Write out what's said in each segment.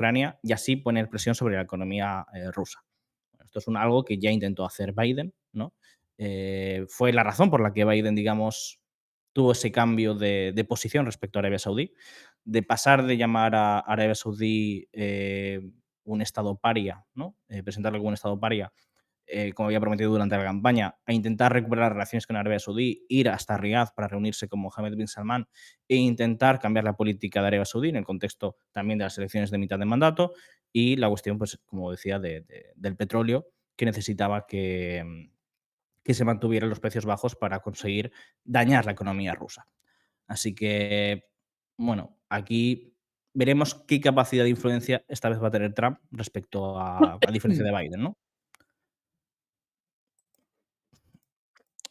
Ucrania y así poner presión sobre la economía rusa. Esto es algo que ya intentó hacer Biden, ¿no? Fue la razón por la que Biden, digamos, tuvo ese cambio de posición respecto a Arabia Saudí, de pasar de llamar a Arabia Saudí un estado paria, ¿no? Presentarlo como un estado paria, como había prometido durante la campaña, a intentar recuperar relaciones con Arabia Saudí, ir hasta Riad para reunirse con Mohammed bin Salman e intentar cambiar la política de Arabia Saudí en el contexto también de las elecciones de mitad de mandato y la cuestión, pues, como decía, del petróleo, que necesitaba que se mantuvieran los precios bajos para conseguir dañar la economía rusa. Así que, bueno, aquí veremos qué capacidad de influencia esta vez va a tener Trump respecto a diferencia de Biden, ¿no?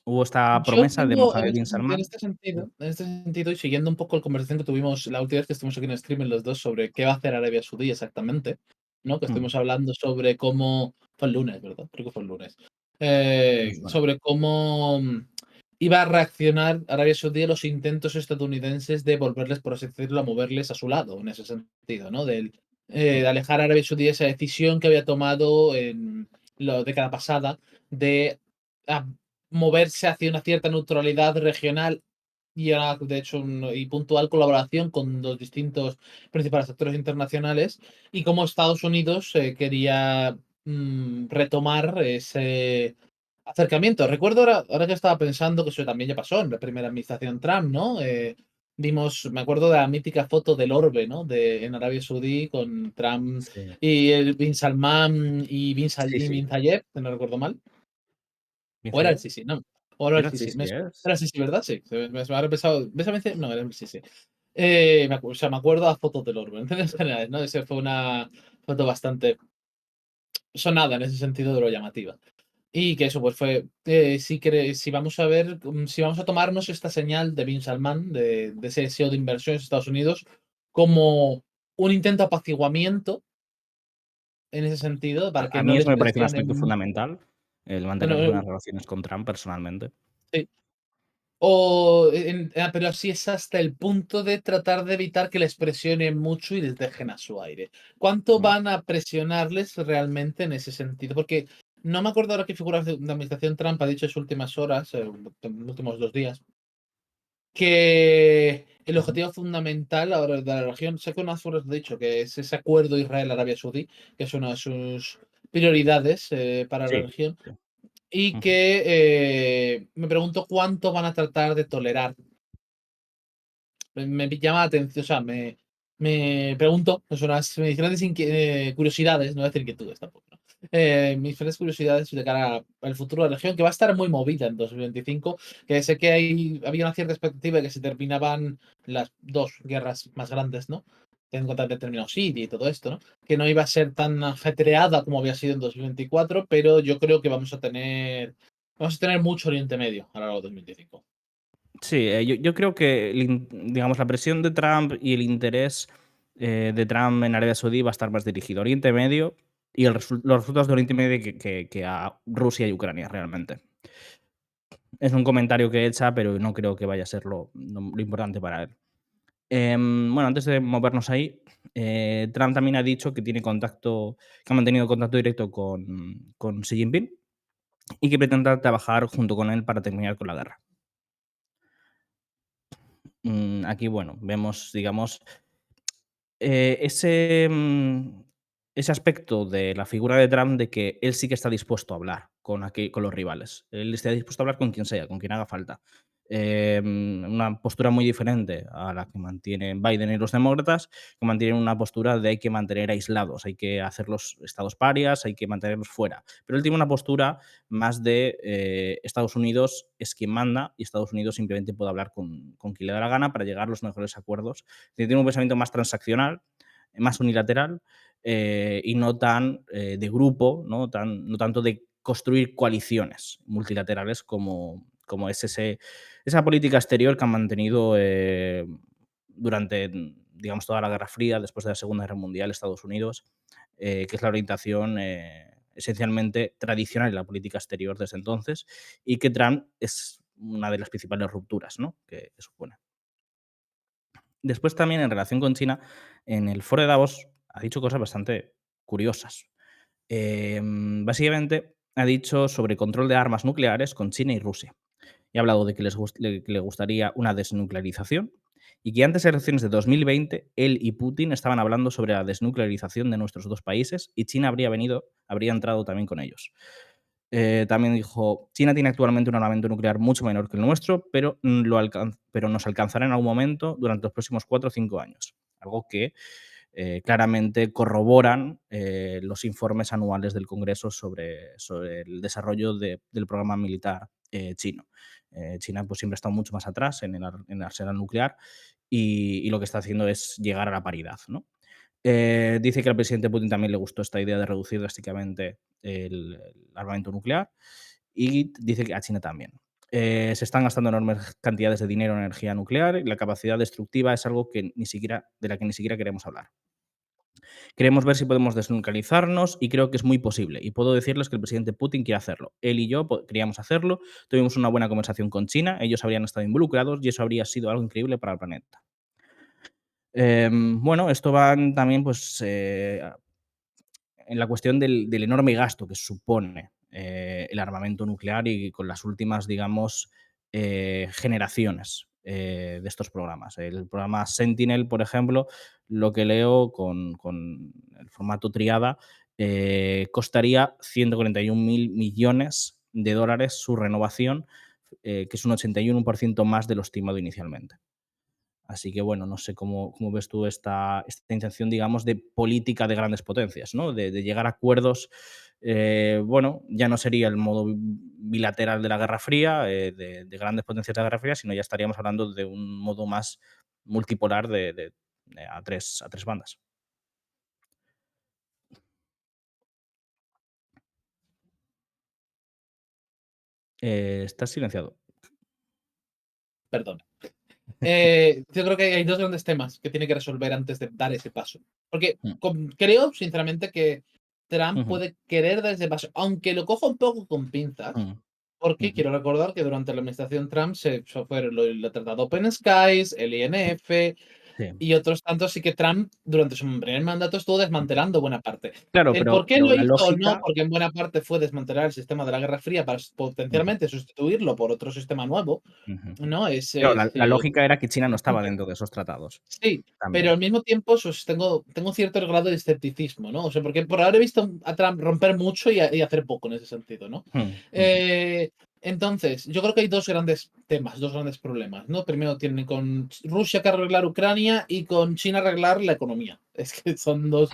Hubo esta Yo promesa de tengo, Mohammed bin Salman. en este sentido, y siguiendo un poco la conversación que tuvimos la última vez que estuvimos aquí en streaming los dos sobre qué va a hacer Arabia Saudí exactamente, ¿no? Que Mm, estuvimos hablando sobre cómo fue el lunes, ¿verdad? Creo que fue el lunes. me suena. Sobre cómo iba a reaccionar Arabia Saudí a los intentos estadounidenses de volverles, por así decirlo, a moverles a su lado, en ese sentido, ¿no? Mm, De alejar a Arabia Saudí de esa decisión que había tomado en la década pasada de ah, moverse hacia una cierta neutralidad regional y ahora, de hecho, y puntual colaboración con los distintos principales actores internacionales, y cómo Estados Unidos quería retomar ese acercamiento. Recuerdo ahora que estaba pensando que eso también ya pasó en la primera administración Trump, ¿no? Me acuerdo de la mítica foto del orbe, ¿no? En Arabia Saudí con Trump sí, y el Bin Salman y sí, sí. Bin Zayed, si no recuerdo mal. ¿Bin O era el Zayed? Sisi, no. O era el Era Sisi. sí es. Era el Sisi, ¿verdad? Sí. Me habrá pensado. ¿Ves a veces? No, era el Sisi. O sea, me acuerdo a fotos del orbe, en términos generales, ¿no? Esa fue una foto bastante sonada en ese sentido de lo llamativa. Y que eso, pues fue. Si vamos a ver, si vamos a tomarnos esta señal de Bin Salman, de ese deseo de inversión en Estados Unidos, como un intento de apaciguamiento en ese sentido, para que A no mí eso les me parece un presionen aspecto más. fundamental, el Bueno, mantener buenas relaciones con Trump personalmente. sí. Pero así es hasta el punto de tratar de evitar que les presionen mucho y les dejen a su aire. ¿Cuánto Mm. van a presionarles realmente en ese sentido? Porque no me acuerdo ahora qué figura de la administración Trump ha dicho en sus últimas horas, en los últimos 2 días, que el Ujú. objetivo fundamental ahora de la región, sé que unas horas he dicho, que es ese acuerdo Israel-Arabia Saudí, que es una de sus prioridades para la Sí, región, sí. y Ujú. que me pregunto cuánto van a tratar de tolerar. Me llama la atención, o sea, me pregunto, son mis grandes curiosidades, no voy a decir inquietudes tampoco, ¿no? Mis grandes curiosidades de cara al futuro de la región, que va a estar muy movida en 2025, que sé que había una cierta expectativa de que se terminaban las dos guerras más grandes, ¿no? Teniendo en cuenta que terminó Siria y todo esto, ¿no? Que no iba a ser tan ajetreada como había sido en 2024, pero yo creo que vamos a tener mucho Oriente Medio a lo largo de 2025. Sí, yo creo que digamos, la presión de Trump y el interés de Trump en Arabia Saudí va a estar más dirigido a Oriente Medio y los resultados de Oriente Medio que a Rusia y Ucrania realmente. Es un comentario que echa, pero no creo que vaya a ser lo importante para él. Bueno, antes de movernos ahí, Trump también ha dicho que que ha mantenido contacto directo con Xi Jinping y que pretende trabajar junto con él para terminar con la guerra. Aquí, bueno, vemos, digamos, ese aspecto de la figura de Trump de que él sí que está dispuesto a hablar con los rivales. Él está dispuesto a hablar con quien sea, con quien haga falta. Una postura muy diferente a la que mantienen Biden y los demócratas, que mantienen una postura de hay que mantener aislados, hay que hacer los estados parias, hay que mantenerlos fuera. Pero él tiene una postura más de Estados Unidos es quien manda y Estados Unidos simplemente puede hablar con quien le da la gana para llegar a los mejores acuerdos. Tiene un pensamiento más transaccional, más unilateral y no tan de grupo, no tanto de construir coaliciones multilaterales como es esa política exterior que han mantenido durante, digamos, toda la Guerra Fría, después de la Segunda Guerra Mundial, Estados Unidos, que es la orientación esencialmente tradicional en la política exterior desde entonces, y que Trump es una de las principales rupturas, ¿no?, que supone. Después también en relación con China, en el foro de Davos ha dicho cosas bastante curiosas. Básicamente ha dicho sobre control de armas nucleares con China y Rusia. Y ha hablado de que que le gustaría una desnuclearización y que antes de las elecciones de 2020 él y Putin estaban hablando sobre la desnuclearización de nuestros dos países y China habría entrado también con ellos. También dijo, China tiene actualmente un armamento nuclear mucho menor que el nuestro, pero, pero nos alcanzará en algún momento durante los próximos 4 o 5 años. Algo que claramente corroboran los informes anuales del Congreso sobre el desarrollo del programa militar chino. China pues, siempre ha estado mucho más atrás en el arsenal nuclear y lo que está haciendo es llegar a la paridad, ¿no? Dice que al presidente Putin también le gustó esta idea de reducir drásticamente el armamento nuclear y dice que a China también. Se están gastando enormes cantidades de dinero en energía nuclear y la capacidad destructiva es algo de la que ni siquiera queremos hablar. Queremos ver si podemos desnuclearizarnos y creo que es muy posible. Y puedo decirles que el presidente Putin quiere hacerlo. Él y yo queríamos hacerlo, tuvimos una buena conversación con China, ellos habrían estado involucrados y eso habría sido algo increíble para el planeta. Bueno, esto va también pues, en la cuestión del enorme gasto que supone el armamento nuclear y con las últimas, digamos, generaciones de estos programas. El programa Sentinel, por ejemplo, lo que leo con el formato triada, costaría 141.000 millones de dólares su renovación, que es un 81% más de lo estimado inicialmente. Así que, bueno, no sé cómo ves tú esta intención, digamos, de política de grandes potencias, ¿no? De llegar a acuerdos, bueno, ya no sería el modo bilateral de la Guerra Fría, de grandes potencias de la Guerra Fría, sino ya estaríamos hablando de un modo más multipolar a tres bandas. Estás silenciado. Perdón. Yo creo que hay dos grandes temas que tiene que resolver antes de dar ese paso. Porque Mm, creo, sinceramente, que Trump ujú, puede querer dar ese paso, aunque lo coja un poco con pinzas, mm, porque ujú, quiero recordar que durante la administración Trump se fue el Tratado Open Skies, el INF, sí. y otros tantos, sí que Trump durante su primer mandato estuvo desmantelando buena parte. Claro, El por qué pero lo la hizo o no, lógica. porque en buena parte fue desmantelar el sistema de la Guerra Fría para Ujú, potencialmente sustituirlo por otro sistema nuevo, ujú. ¿no? Es, Claro, es, la eh, lógica era que China no es estaba complejo. dentro de esos tratados Sí, pero también. al mismo tiempo tengo cierto grado de escepticismo, ¿no? O sea, porque por ahora he visto a Trump romper mucho y hacer poco en ese sentido, ¿no? Mm, ujú, Eh, entonces, yo creo que hay dos grandes temas, dos grandes problemas, ¿no? Primero tienen con Rusia que arreglar Ucrania y con China arreglar la economía. Es que son dos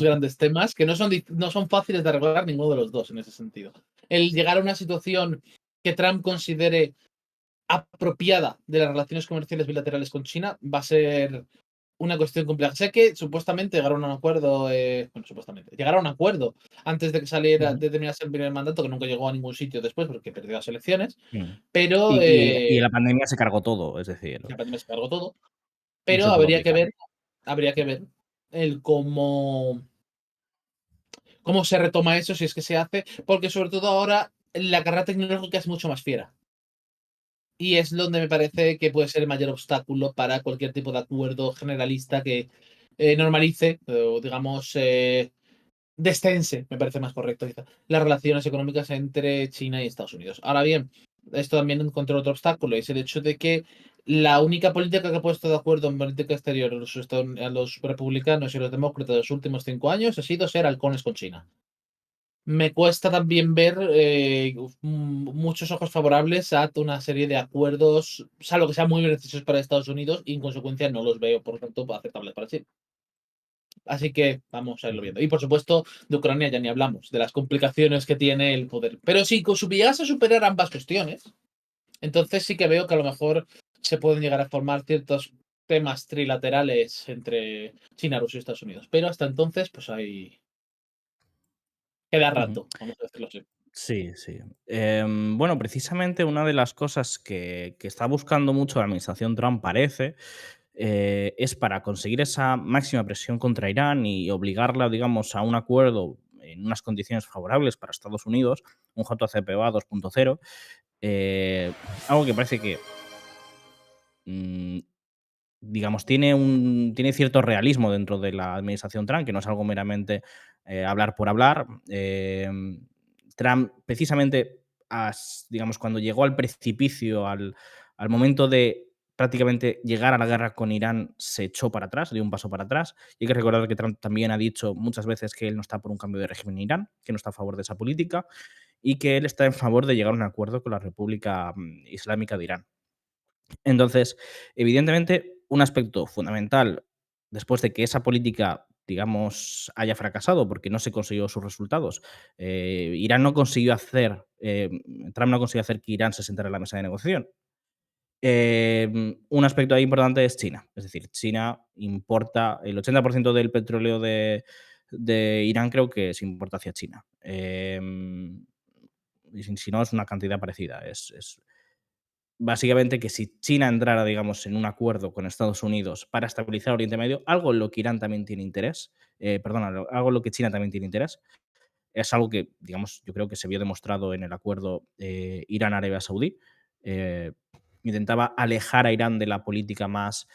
grandes temas que no son fáciles de arreglar ninguno de los dos en ese sentido. El llegar a una situación que Trump considere apropiada de las relaciones comerciales bilaterales con China va a ser una cuestión compleja. Sé que supuestamente llegaron a un acuerdo, bueno, supuestamente, llegaron a un acuerdo antes de que saliera, ujú. de terminarse el primer mandato, que nunca llegó a ningún sitio después porque perdió las elecciones, Mm. pero Y la pandemia se cargó todo, es decir, la pandemia se cargó todo. no Pero se pudo aplicar. habría que ver el cómo se retoma eso, si es que se hace, porque sobre todo ahora la carrera tecnológica es mucho más fiera. Y es donde me parece que puede ser el mayor obstáculo para cualquier tipo de acuerdo generalista que normalice, o digamos, destense, me parece más correcto quizá, las relaciones económicas entre China y Estados Unidos. Ahora bien, esto también encontró otro obstáculo, y es el hecho de que la única política que ha puesto de acuerdo en política exterior a los republicanos y los demócratas de los últimos 5 años ha sido ser halcones con China. Me cuesta también ver muchos ojos favorables a toda una serie de acuerdos, salvo que sean muy beneficiosos para Estados Unidos, y en consecuencia no los veo, por tanto, aceptables para China. Así que vamos a irlo Ujú, viendo. Y por supuesto, de Ucrania ya ni hablamos, de las complicaciones que tiene el poder. Pero si llegase a superar ambas cuestiones, entonces sí que veo que a lo mejor se pueden llegar a formar ciertos temas trilaterales entre China, Rusia y Estados Unidos. Pero hasta entonces, pues hay queda ujú. rato, vamos a decirlo así. Sí, sí. Bueno, precisamente una de las cosas que está buscando mucho la administración Trump, parece, es para conseguir esa máxima presión contra Irán y obligarla, digamos, a un acuerdo en unas condiciones favorables para Estados Unidos, un JCPOA 2.0, algo que parece que mm, digamos, tiene cierto realismo dentro de la administración Trump, que no es algo meramente hablar por hablar. Trump, precisamente, digamos, cuando llegó al precipicio, al momento de prácticamente llegar a la guerra con Irán, se echó para atrás, dio un paso para atrás. Y hay que recordar que Trump también ha dicho muchas veces que él no está por un cambio de régimen en Irán, que no está a favor de esa política y que él está en favor de llegar a un acuerdo con la República Islámica de Irán. Entonces, evidentemente, un aspecto fundamental después de que esa política, digamos, haya fracasado porque no se consiguió sus resultados, Irán no consiguió hacer, Trump no consiguió hacer que Irán se sentara en la mesa de negociación. Un aspecto ahí importante es China. Es decir, China importa el 80% del petróleo de Irán, creo que se importa hacia China. Y si no, es una cantidad parecida. Es básicamente que si China entrara, digamos, en un acuerdo con Estados Unidos para estabilizar Oriente Medio, algo en lo que Irán también tiene interés, perdona, algo en lo que China también tiene interés, es algo que, digamos, yo creo que se vio demostrado en el acuerdo Irán-Arabia Saudí. Eh, Intentaba alejar a Irán de la política más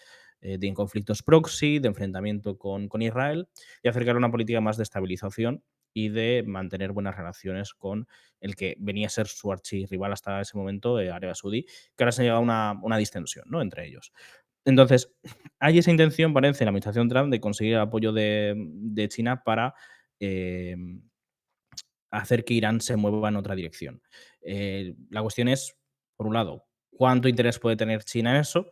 de conflictos proxy, de enfrentamiento con Israel, y acercar a una política más de estabilización y de mantener buenas relaciones con el que venía a ser su archirrival hasta ese momento, Arabia Saudí, que ahora se ha llegado a una distensión, ¿no?, entre ellos. Entonces, hay esa intención, parece, en la administración Trump de conseguir el apoyo de China para eh, hacer que Irán se mueva en otra dirección. La cuestión es, por un lado, cuánto interés puede tener China en eso.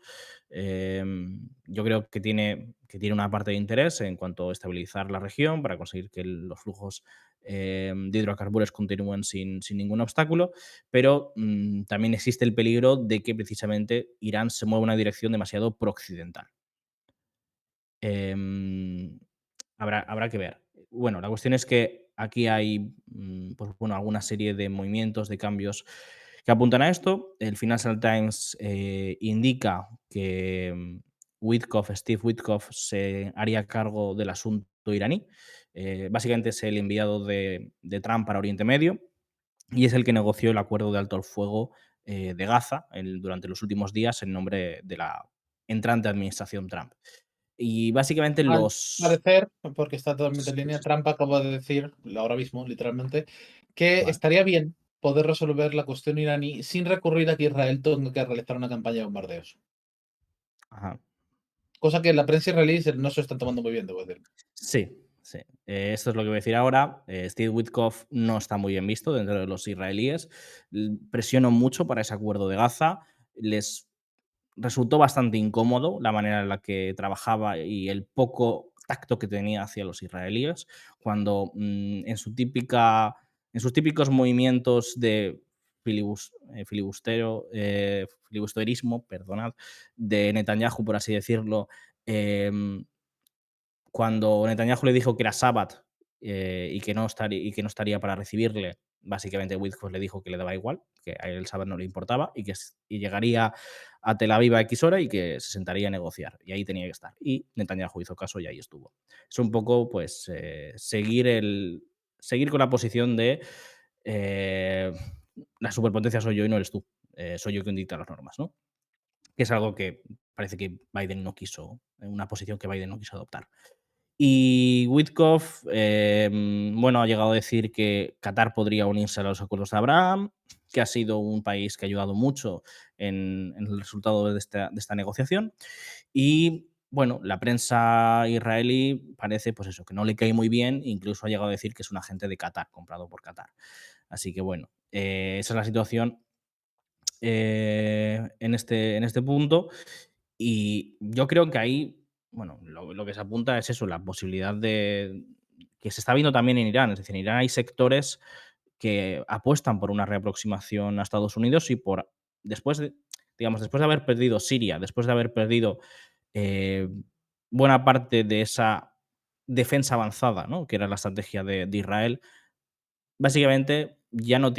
Yo creo que tiene una parte de interés en cuanto a estabilizar la región para conseguir que los flujos de hidrocarburos continúen sin ningún obstáculo, pero también existe el peligro de que precisamente Irán se mueva en una dirección demasiado prooccidental. Em, habrá que ver. Bueno, la cuestión es que aquí hay, pues bueno, alguna serie de movimientos, de cambios que apuntan a esto. El Financial Times indica que Steve Witkoff se haría cargo del asunto iraní. Básicamente es el enviado de Trump para Oriente Medio y es el que negoció el acuerdo de alto el fuego de Gaza durante los últimos días en nombre de la entrante administración Trump. Y básicamente Al los... parecer, porque está totalmente en Sí, línea, Trump acaba de decir, ahora mismo, literalmente, que vale. estaría bien poder resolver la cuestión iraní sin recurrir a que Israel tenga que realizar una campaña de bombardeos. Ajá. Cosa que la prensa israelí no se está tomando muy bien, debo decir. Sí, sí. Esto es lo que voy a decir ahora. Steve Witkoff no está muy bien visto dentro de los israelíes. Presionó mucho para ese acuerdo de Gaza. Les resultó bastante incómodo la manera en la que trabajaba y el poco tacto que tenía hacia los israelíes, cuando en sus típicos movimientos de filibusterismo, perdonad, de Netanyahu, por así decirlo, em, cuando Netanyahu le dijo que era Sabbath y que no estaría para recibirle, básicamente Witkoff le dijo que le daba igual, que a él el Sabbath no le importaba y llegaría a Tel Aviv a X hora y que se sentaría a negociar. Y ahí tenía que estar. Y Netanyahu hizo caso y ahí estuvo. Es un poco, pues, seguir con la posición de eh, la superpotencia soy yo y no eres tú. Soy yo quien dicta las normas, ¿no? Que es algo que parece que Biden no quiso, una posición que Biden no quiso adoptar. Y Witkoff, bueno, ha llegado a decir que Qatar podría unirse a los acuerdos de Abraham, que ha sido un país que ha ayudado mucho en el resultado de esta negociación. Y bueno, la prensa israelí parece, pues eso, que no le cae muy bien, incluso ha llegado a decir que es un agente de Qatar, comprado por Qatar. Así que bueno, esa es la situación en este punto. Y yo creo que ahí, bueno, lo que se apunta es eso, la posibilidad de que se está viendo también en Irán. Es decir, en Irán hay sectores que apuestan por una reaproximación a Estados Unidos y después de, digamos, después de haber perdido Siria, después de haber perdido eh, buena parte de esa defensa avanzada, ¿no?, que era la estrategia de Israel, básicamente ya no, es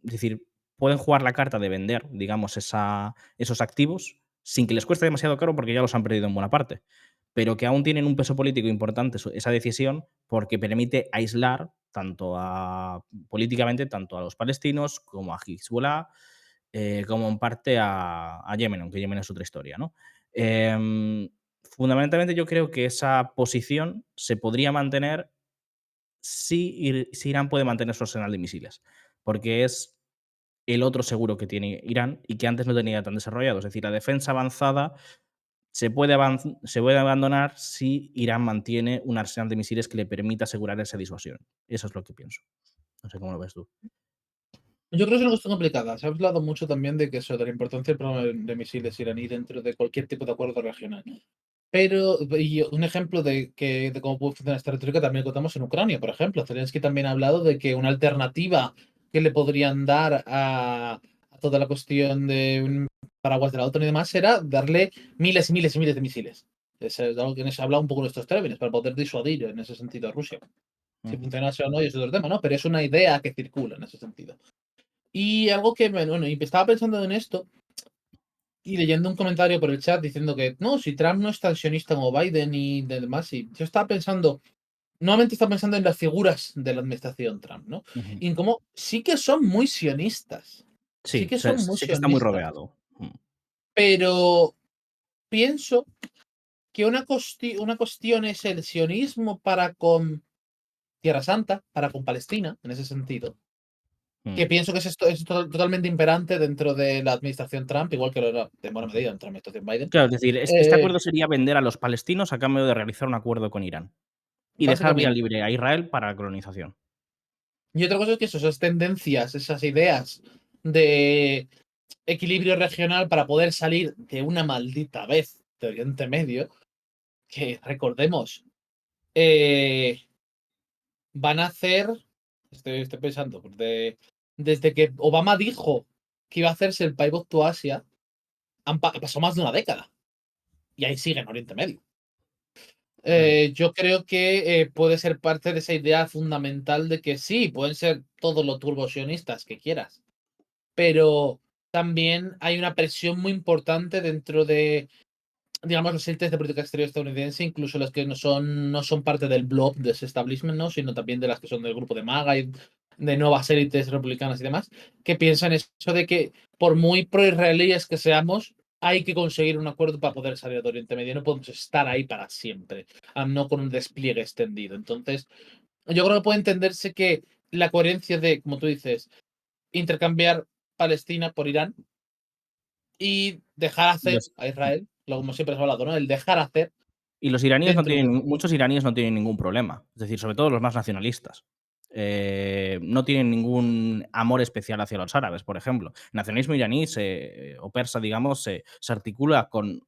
decir, pueden jugar la carta de vender, digamos, esos activos sin que les cueste demasiado caro porque ya los han perdido en buena parte, pero que aún tienen un peso político importante esa decisión porque permite aislar políticamente tanto a los palestinos como a Hezbollah, como en parte a Yemen, aunque Yemen es otra historia, ¿no? Fundamentalmente yo creo que esa posición se podría mantener si Irán puede mantener su arsenal de misiles, porque es el otro seguro que tiene Irán y que antes no tenía tan desarrollado. Es decir, la defensa avanzada se puede abandonar si Irán mantiene un arsenal de misiles que le permita asegurar esa disuasión. Eso es lo que pienso. No sé cómo lo ves tú. Yo creo que es una cuestión complicada. Se ha hablado mucho también de que eso, de la importancia del programa de misiles iraní dentro de cualquier tipo de acuerdo regional. Pero, y un ejemplo de cómo puede funcionar esta retórica también lo contamos en Ucrania, por ejemplo. Zelensky también ha hablado de que una alternativa que le podrían dar a toda la cuestión de un paraguas de la OTAN y demás era darle miles y miles y miles de misiles. Es algo que se ha hablado un poco en estos términos, para poder disuadir en ese sentido a Rusia. Si Ujú. funcionase o no, y es otro tema, ¿no? Pero es una idea que circula en ese sentido. Y algo que, bueno, y estaba pensando en esto y leyendo un comentario por el chat diciendo que no, si Trump no es tan sionista como Biden y demás, y yo estaba pensando, nuevamente estaba pensando en las figuras de la administración Trump, ¿no? Ujú. Y en cómo sí que son muy sionistas, sí Sí, que son muy sé que está muy sionistas, rodeado. pero pienso que una cuestión es el sionismo para con Tierra Santa, para con Palestina, en ese sentido, Mm. que pienso que es totalmente imperante dentro de la administración Trump, igual que lo era de buena medida dentro de la administración Biden. Claro, es decir, este Eh, acuerdo sería vender a los palestinos a cambio de realizar un acuerdo con Irán y dejar vía básicamente. libre a Israel para la colonización. Y otra cosa es que esas tendencias, esas ideas de equilibrio regional para poder salir de una maldita vez de Oriente Medio, que recordemos, eh, van a hacer, estoy pensando, desde que Obama dijo que iba a hacerse el Pivot to Asia, pasó más de una década. Y ahí sigue en Oriente Medio. Ujú. Yo creo que puede ser parte de esa idea fundamental de que sí, pueden ser todos los turbosionistas que quieras, pero también hay una presión muy importante dentro de, digamos, las élites de política exterior estadounidense, incluso las que no son parte del blob de ese establishment, ¿no? Sino también de las que son del grupo de MAGA y de nuevas élites republicanas y demás, que piensan eso de que por muy pro-israelíes que seamos, hay que conseguir un acuerdo para poder salir de Oriente Medio. No podemos estar ahí para siempre, no con un despliegue extendido. Entonces, yo creo que puede entenderse que la coherencia de, como tú dices, intercambiar Palestina por Irán y dejar Y hacer los a Israel, lo como siempre se ha hablado, ¿no? El dejar hacer y los iraníes no dentro de. tienen muchos iraníes no tienen ningún problema, es decir, sobre todo los más nacionalistas. No tienen ningún amor especial hacia los árabes, por ejemplo. El nacionalismo iraní o persa, digamos, se articula con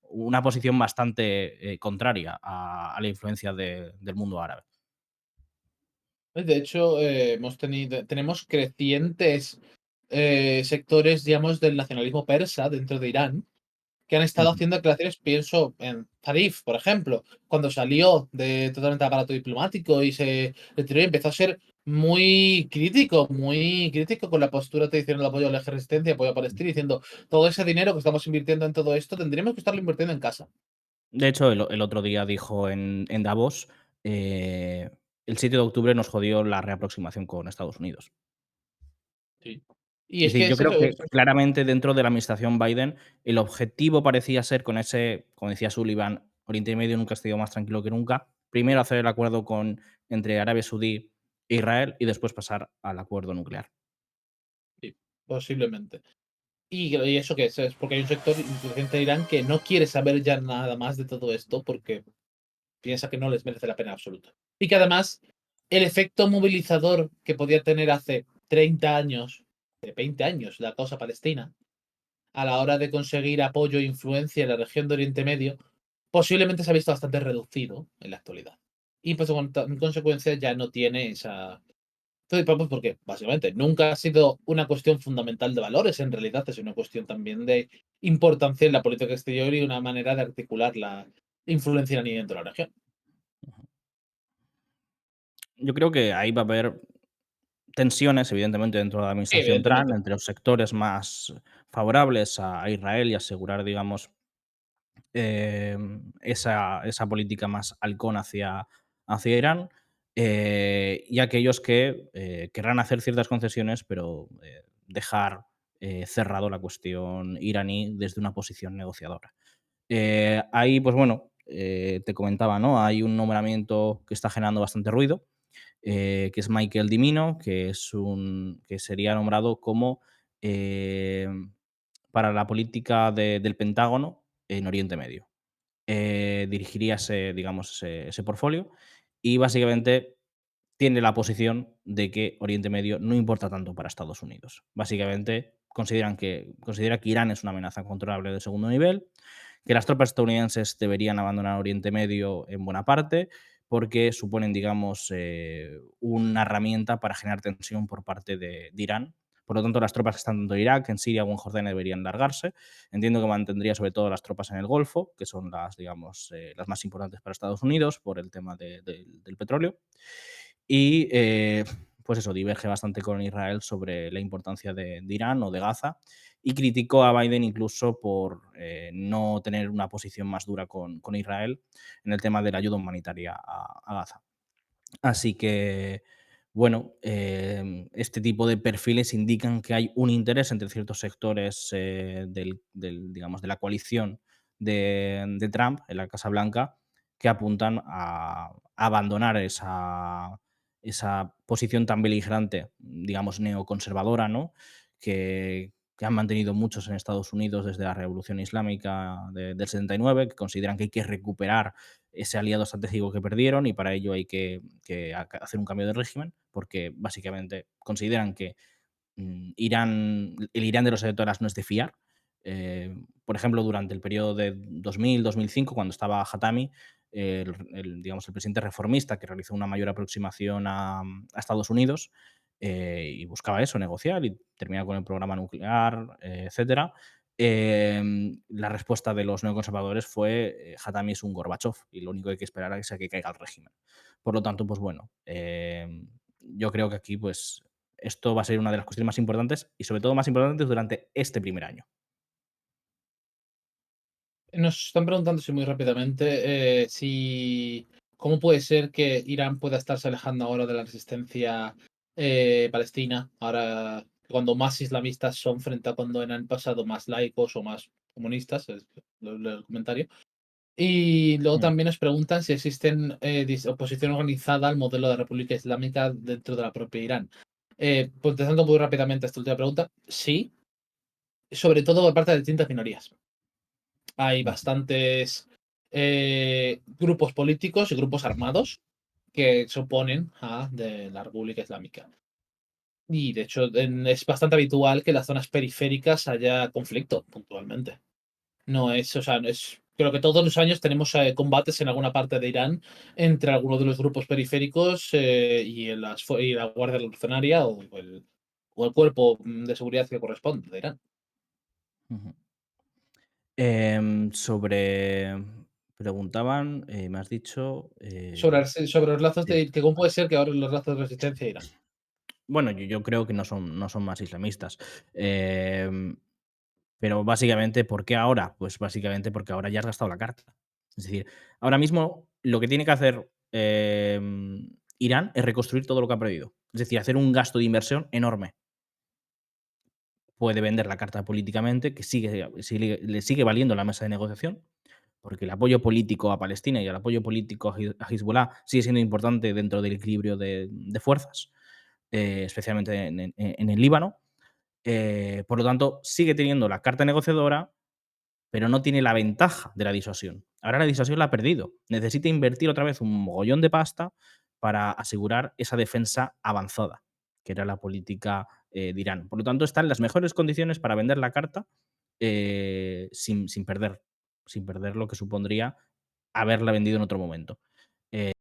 una posición bastante, contraria a la influencia del mundo árabe. De hecho, tenemos crecientes sectores, digamos, del nacionalismo persa dentro de Irán, que han estado Ujú. haciendo declaraciones, pienso en Zarif, por ejemplo, cuando salió de totalmente aparato diplomático y se retiró y empezó a ser muy crítico con la postura tradicional de apoyo a la resistencia, apoyo a Palestina, diciendo todo ese dinero que estamos invirtiendo en todo esto, tendríamos que estarlo invirtiendo en casa. De hecho, el otro día dijo en Davos, eh, el 7 de octubre nos jodió la reaproximación con Estados Unidos. Sí. Y Es es decir, que yo es creo eso, que claramente dentro de la administración Biden el objetivo parecía ser con ese, como decía Sullivan, Oriente Medio nunca ha estado más tranquilo que nunca. Primero hacer el acuerdo entre Arabia Saudí e Israel y después pasar al acuerdo nuclear. sí, posiblemente. Y eso que es porque hay un sector influyente de Irán que no quiere saber ya nada más de todo esto porque piensa que no les merece la pena absoluta. Y que además el efecto movilizador que podía tener hace 30 años, de 20 años, la causa palestina, a la hora de conseguir apoyo e influencia en la región de Oriente Medio, posiblemente se ha visto bastante reducido en la actualidad. Y pues en consecuencia ya no tiene esa. Entonces, pues porque básicamente nunca ha sido una cuestión fundamental de valores, en realidad es una cuestión también de importancia en la política exterior y una manera de articular la influencia iraní dentro de la región. Yo creo que ahí va a haber tensiones, evidentemente, dentro de la Sí, administración Trump, evidentemente. entre los sectores más favorables a Israel y asegurar, digamos, esa política más halcón hacia Irán, y aquellos que querrán hacer ciertas concesiones, pero dejar cerrado la cuestión iraní desde una posición negociadora. Ahí, pues bueno, te comentaba, ¿no? Hay un nombramiento que está generando bastante ruido, que es Michael Dimino, que sería nombrado como eh, para la política del Pentágono en Oriente Medio. Dirigiría digamos, ese portfolio y básicamente tiene la posición de que Oriente Medio no importa tanto para Estados Unidos. Básicamente considera que Irán es una amenaza controlable de segundo nivel, que las tropas estadounidenses deberían abandonar Oriente Medio en buena parte porque suponen, digamos, una herramienta para generar tensión por parte de Irán. Por lo tanto, las tropas que están tanto en Irak, en Siria o en Jordania deberían largarse. Entiendo que mantendría sobre todo las tropas en el Golfo, que son las, digamos, las más importantes para Estados Unidos por el tema del petróleo. Y pues eso, diverge bastante con Israel sobre la importancia de Irán o de Gaza y criticó a Biden incluso por no tener una posición más dura con Israel en el tema de la ayuda humanitaria a Gaza. Así que, bueno, este tipo de perfiles indican que hay un interés entre ciertos sectores digamos, de la coalición de Trump en la Casa Blanca que apuntan a abandonar esa posición tan beligerante, digamos, neoconservadora, ¿no? Que han mantenido muchos en Estados Unidos desde la Revolución Islámica del 79, que consideran que hay que recuperar ese aliado estratégico que perdieron y para ello hay que hacer un cambio de régimen, porque básicamente consideran que el Irán de los ayatolás no es de fiar. Por ejemplo, durante el periodo de 2000-2005, cuando estaba Hatami, digamos, el presidente reformista que realizó una mayor aproximación a Estados Unidos y buscaba eso, negociar y terminar con el programa nuclear, etcétera. La respuesta de los neoconservadores fue Hatami es un Gorbachev y lo único que hay que esperar es a que caiga el régimen. Por lo tanto, pues bueno, yo creo que aquí pues esto va a ser una de las cuestiones más importantes y sobre todo más importantes durante este primer año. Nos están preguntando, sí, muy rápidamente, si cómo puede ser que Irán pueda estarse alejando ahora de la resistencia palestina, ahora cuando más islamistas son frente a cuando en el pasado más laicos o más comunistas, es el comentario. Y luego Mm. también nos preguntan si existen oposición organizada al modelo de República Islámica dentro de la propia Irán. Contestando muy rápidamente a esta última pregunta, sí, sobre todo por parte de distintas minorías. Hay Ujú. bastantes grupos políticos y grupos armados que se oponen a de la República Islámica. Y de hecho es bastante habitual que en las zonas periféricas haya conflicto puntualmente. No es, o sea, no es, creo que todos los años tenemos combates en alguna parte de Irán entre algunos de los grupos periféricos y la Guardia Revolucionaria o el cuerpo de seguridad que corresponde de Irán. Ujú. Sobre preguntaban, me has dicho, Sobre los lazos sí. de que cómo puede ser que ahora los lazos de resistencia de Irán. Bueno, yo creo que no son más islamistas. Em, pero básicamente, ¿por qué ahora? Pues básicamente porque ahora ya has gastado la carta. Es decir, ahora mismo lo que tiene que hacer Irán es reconstruir todo lo que ha perdido. Es decir, hacer un gasto de inversión enorme. Puede vender la carta políticamente, que le sigue valiendo la mesa de negociación, porque el apoyo político a Palestina y el apoyo político a Hezbollah sigue siendo importante dentro del equilibrio de fuerzas, especialmente en el Líbano. Por lo tanto, sigue teniendo la carta negociadora, pero no tiene la ventaja de la disuasión. Ahora la disuasión la ha perdido. Necesita invertir otra vez un mogollón de pasta para asegurar esa defensa avanzada, que era la política de Irán. Por lo tanto, está en las mejores condiciones para vender la carta sin perder lo que supondría haberla vendido en otro momento.